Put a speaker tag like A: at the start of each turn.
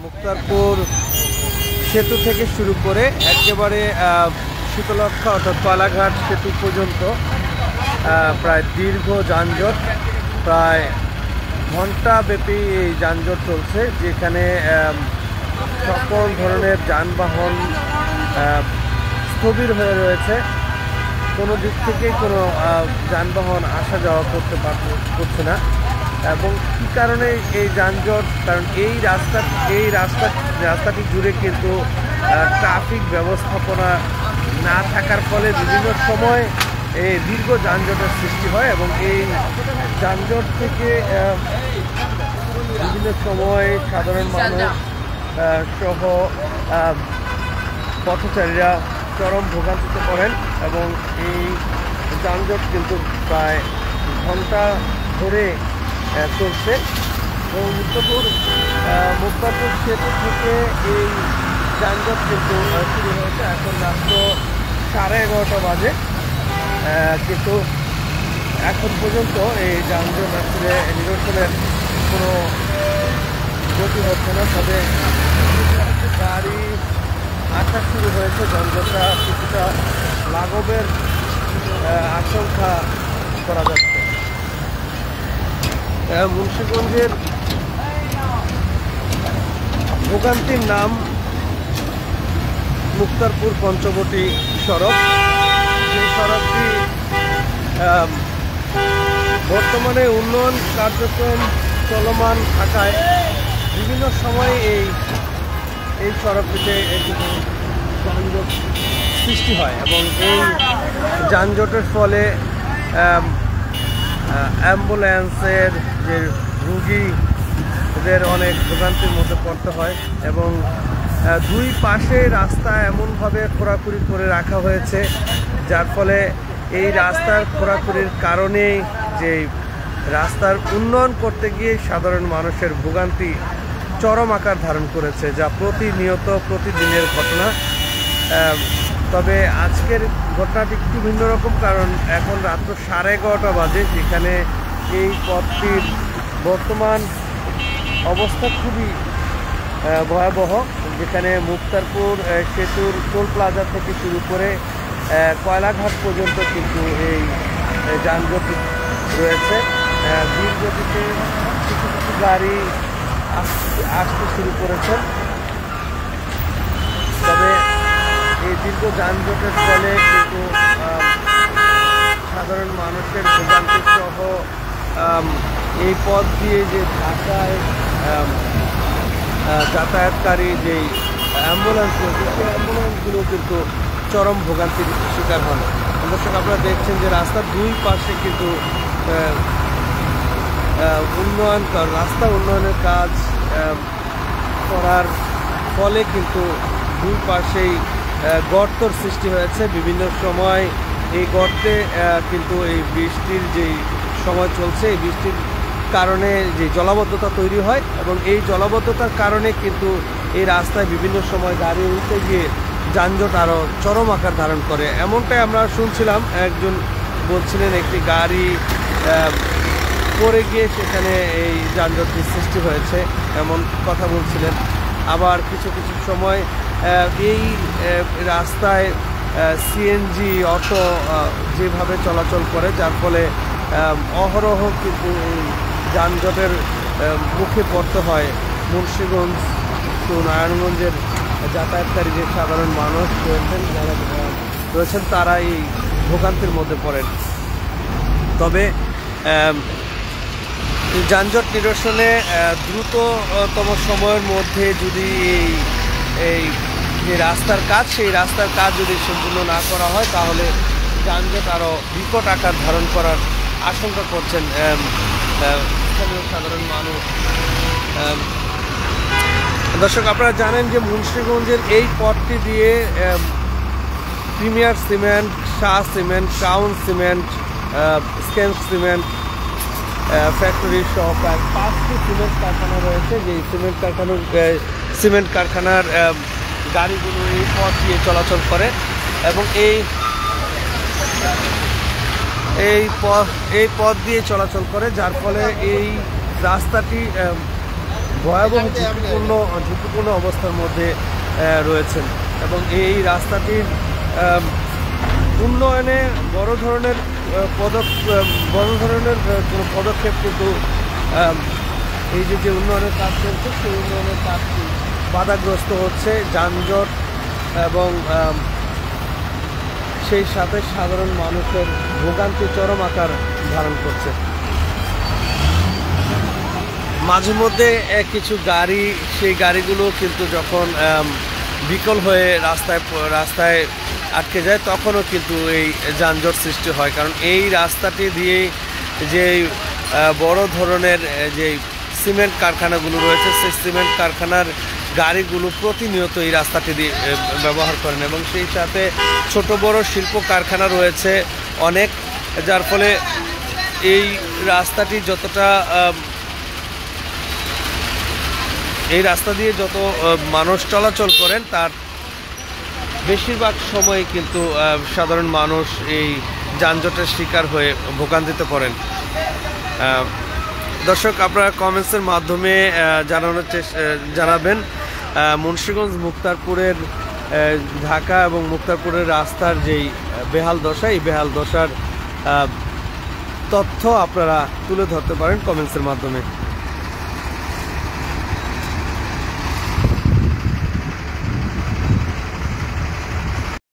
A: মুক্তারপুর সেতু থেকে শুরু করে একেবারে শীতলক্ষা অর্থাৎ কলাঘাট সেতু পর্যন্ত প্রায় দীর্ঘ যানজট, প্রায় ঘণ্টাব্যাপী এই যানজট চলছে, যেখানে সকল ধরনের যানবাহন স্থবির হয়ে রয়েছে। কোনো দিক থেকে কোনো যানবাহন আসা যাওয়া করছে না। এবং কী কারণে এই যানজট? কারণ এই রাস্তাটি জুড়ে কিন্তু ট্রাফিক ব্যবস্থাপনা না থাকার ফলে বিভিন্ন সময় এই দীর্ঘ যানজটের সৃষ্টি হয় এবং এই যানজট থেকে বিভিন্ন সময় সাধারণ মানুষ সহ পথচারীরা চরম ভোগান্তিতে পড়েন এবং এই যানজট কিন্তু প্রায় ঘন্টা ধরে চলছে। এবং মুক্তারপুর সেতু থেকে এই যানজট কিন্তু শুরু হয়েছে। এখন রাত্র 11:30 বাজে, কিন্তু এখন পর্যন্ত এই যানজট আসলে নিরসনের কোনো গতি হচ্ছে না। তবে গাড়ি আসা শুরু হয়েছে, যানজটটা কিছুটা লাঘবের আশঙ্কা করা যাচ্ছে। মুন্সিগঞ্জের ভোগান্তির নাম মুক্তারপুর পঞ্চবটি সড়ক। এই সড়কটি বর্তমানে উন্নয়ন কার্যক্রম চলমান থাকায় বিভিন্ন সময় এই সড়কটিতে যানজট সৃষ্টি হয় এবং এই যানজটের ফলে অ্যাম্বুলেন্সের যে রুগীদের অনেক ভোগান্তির মধ্যে পড়তে হয় এবং দুই পাশে রাস্তা এমনভাবে খোঁড়াখুড়ি করে রাখা হয়েছে, যার ফলে এই রাস্তার খোঁড়াখুড়ির কারণে যে রাস্তার উন্নয়ন করতে গিয়ে সাধারণ মানুষের ভোগান্তি চরম আকার ধারণ করেছে, যা প্রতিদিনের ঘটনা। তবে আজকের ঘটনাটি একটু ভিন্ন রকম, কারণ এখন রাত্র 11:30 বাজে, যেখানে এই পথটির বর্তমান অবস্থা খুবই ভয়াবহ। যেখানে মুক্তারপুর সেতুর টোল প্লাজা থেকে শুরু করে কয়লাঘাট পর্যন্ত কিন্তু এই যানজট রয়েছে। ধীরগতিতে কিছু কিছু গাড়ি আসতে শুরু করেছে। তবে এই দীর্ঘ যানজটের ফলে কিন্তু সাধারণ মানুষের ভোগান্তি সহ এই পথ দিয়ে যে ঢাকায় যাতায়াতকারী যেই অ্যাম্বুলেন্স রয়েছে, সেই অ্যাম্বুলেন্সগুলো কিন্তু চরম ভোগান্তির শিকার হন। দর্শক, আপনারা দেখছেন যে রাস্তার দুই পাশে কিন্তু রাস্তা উন্নয়নের কাজ করার ফলে কিন্তু দুই পাশেই গর্তর সৃষ্টি হয়েছে। বিভিন্ন সময় এই গর্তে কিন্তু এই বৃষ্টির যেই সময় চলছে, এই বৃষ্টির কারণে যে জলাবদ্ধতা তৈরি হয় এবং এই জলাবদ্ধতার কারণে কিন্তু এই রাস্তায় বিভিন্ন সময় গাড়ি উঠতে গিয়ে যানজট আরও চরম আকার ধারণ করে। এমনটাই আমরা শুনছিলাম, একজন বলছিলেন একটি গাড়ি পড়ে গিয়ে সেখানে এই যানজটের সৃষ্টি হয়েছে, এমন কথা বলছিলেন। আবার কিছু কিছু সময় এই রাস্তায় সিএনজি অটো যেভাবে চলাচল করে, যার ফলে অহরহ কিন্তু এই যানজটের মুখে পড়তে হয় মুন্সিগঞ্জ টু নারায়ণগঞ্জের যাতায়াতকারী যে সাধারণ মানুষ রয়েছেন তারা এই ভোগান্তির মধ্যে পড়েন। তবে যানজট নিরসনে দ্রুততম সময়ের মধ্যে যদি এই যে রাস্তার কাজ, সেই রাস্তার কাজ যদি সম্পূর্ণ না করা হয়, তাহলে যানজট আরও বিকট আকার ধারণ করার আশঙ্কা করছেন স্থানীয় সাধারণ মানুষ। দর্শক, আপনারা জানেন যে মুন্সিগঞ্জের এই পথটি দিয়ে premier cement, Shah cement, crown cement, স্কেন্স সিমেন্ট ফ্যাক্টরি সহ প্রায় 5টি সিমেন্ট কারখানা রয়েছে। যে সিমেন্ট কারখানার গাড়িগুলো এই পথ দিয়ে চলাচল করে এবং এই পথ দিয়ে চলাচল করে, যার ফলে এই রাস্তাটি ভয়াবহ ঝুঁকিপূর্ণ অবস্থার মধ্যে রয়েছেন এবং এই রাস্তাটির উন্নয়নে বড় ধরনের কোনো পদক্ষেপ কিন্তু এই যে উন্নয়নের কাজ চলছে সেই উন্নয়নের কাজটি বাধাগ্রস্ত হচ্ছে, যানজট এবং সেই সাথে সাধারণ মানুষের ভোগান্তি চরম আকার ধারণ করছে। মাঝে মধ্যে কিছু গাড়ি, সেই গাড়িগুলো কিন্তু যখন বিকল হয়ে রাস্তায় আটকে যায় তখনও কিন্তু এই যানজট সৃষ্টি হয়, কারণ এই রাস্তাটি দিয়েই যে বড় ধরনের যে সিমেন্ট কারখানাগুলো রয়েছে সেই সিমেন্ট কারখানার গাড়িগুলো প্রতিনিয়ত এই রাস্তাটি দিয়ে ব্যবহার করেন এবং সেই সাথে ছোট বড় শিল্প কারখানা রয়েছে অনেক, যার ফলে এই রাস্তাটি এই রাস্তা দিয়ে যত মানুষ চলাচল করেন তার বেশিরভাগ সময় কিন্তু সাধারণ মানুষ এই যানজটের শিকার হয়ে ভোগান্তিতে পড়েন। দর্শক, আপনারা কমেন্টসের মাধ্যমে জানাবেন মুন্সিগঞ্জ মুক্তারপুরের ঢাকা এবং মুক্তারপুরের রাস্তার যেই বেহাল দশা, এই বেহাল দশার তথ্য আপনারা তুলে ধরতে পারেন কমেন্টসের মাধ্যমে।